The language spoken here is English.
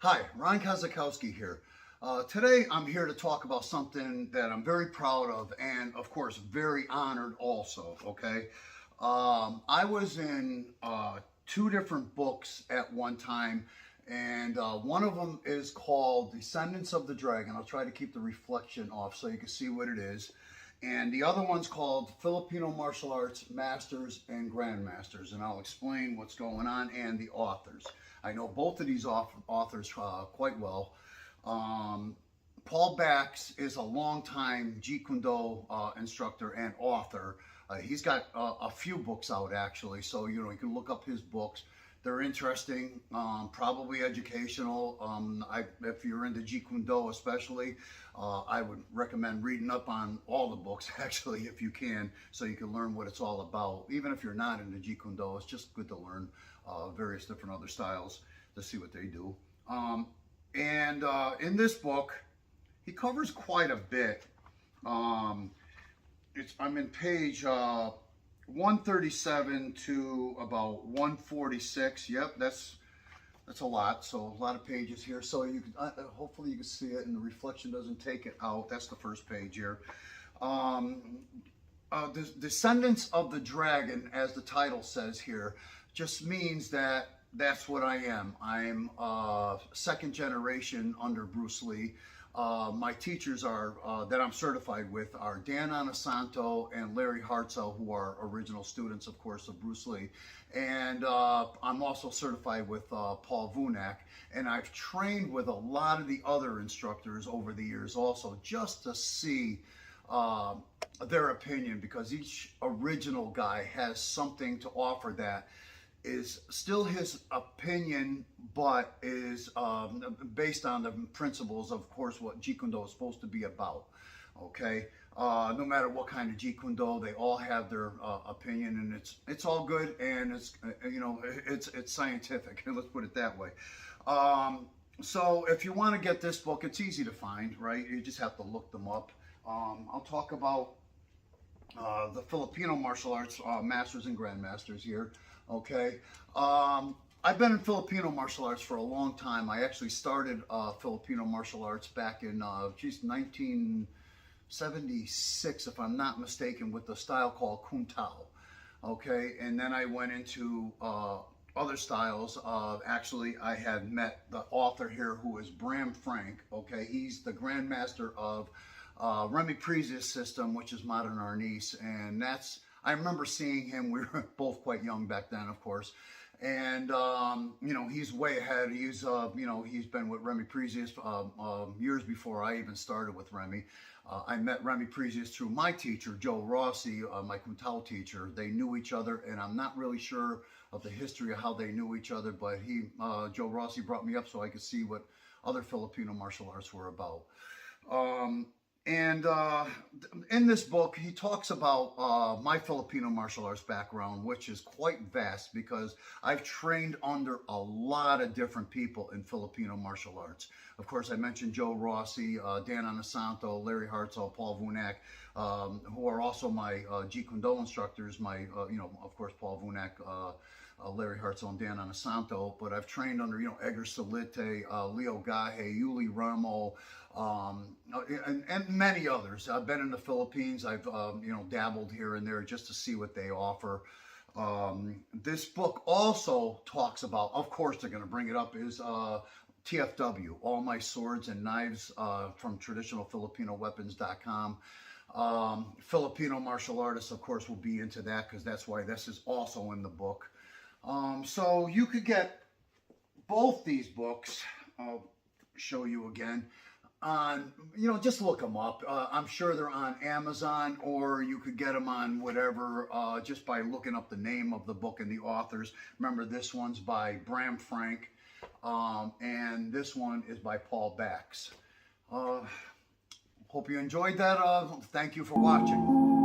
Hi, Ron Kozakowski here. Today I'm here to talk about something that I'm very proud of and, of course, very honored also, okay? I was in two different books at one time, and one of them is called Descendants of the Dragon. I'll try to keep the reflection off so you can see what it is. And the other one's called Filipino Martial Arts Masters and Grandmasters, and I'll explain what's going on and the authors. I know both of these authors quite well. Paul Bax is a longtime Jeet Kune Do instructor and author. He's got a few books out actually, so you can look up his books. They're interesting, probably educational. If you're into Jeet Kune Do especially, I would recommend reading up on all the books actually if you can, so you can learn what it's all about. Even if you're not into Jeet Kune Do, it's just good to learn various different other styles to see what they do. In this book, he covers quite a bit. I'm in page 137 to about 146. Yep, that's a lot. So a lot of pages here. So you can hopefully you can see it, and the reflection doesn't take it out. That's the first page here. The Descendants of the Dragon, as the title says here, just means that that's what I am. I'm second generation under Bruce Lee. My teachers are that I'm certified with are Dan Anasanto and Larry Hartzell, who are original students, of course, of Bruce Lee. And I'm also certified with Paul Vunak. And I've trained with a lot of the other instructors over the years also, just to see their opinion, because each original guy has something to offer that is still his opinion, but is based on the principles, of course, what Jeet Kune Do is supposed to be about. Okay, no matter what kind of Jeet Kune Do, they all have their opinion, and it's all good, and it's scientific. Let's put it that way. So if you want to get this book, it's easy to find, right? You just have to look them up. I'll talk about the Filipino martial arts masters and grandmasters here. Okay, I've been in Filipino martial arts for a long time. I actually started Filipino martial arts back in 1976, if I'm not mistaken, with the style called Kung Tao. Okay, and then I went into other styles. Actually, I had met the author here, who is Bram Frank. Okay, he's the grandmaster of Remy Prezia's system, which is Modern Arnis, and I remember seeing him. We were both quite young back then, of course, and he's way ahead. He's he's been with Remy Prezia's years before I even started with Remy. I met Remy Prezia's through my teacher, Joe Rossi, my Kung Tao teacher. They knew each other, and I'm not really sure of the history of how they knew each other, but Joe Rossi brought me up so I could see what other Filipino martial arts were about. In this book, he talks about my Filipino martial arts background, which is quite vast because I've trained under a lot of different people in Filipino martial arts. Of course, I mentioned Joe Rossi, Dan Anasanto, Larry Hartzell, Paul Vunak, who are also my Jeet Kune Do instructors. Of course, Paul Vunak, Larry Hartzell, and Dan Anasanto. But I've trained under, Edgar Salite, Leo Gahe, Yuli Ramo, and many others. I've been in the Philippines. I've dabbled here and there just to see what they offer. This book also talks about, of course they're going to bring it up, is TFW, All My Swords and Knives from traditionalfilipinoweapons.com. Filipino martial artists, of course, will be into that, because that's why this is also in the book. So you could get both these books. I'll show you again. Just look them up. I'm sure they're on Amazon, or you could get them on whatever, just by looking up the name of the book and the authors. Remember, this one's by Bram Frank, and this one is by Paul Bax. Hope you enjoyed that. Thank you for watching.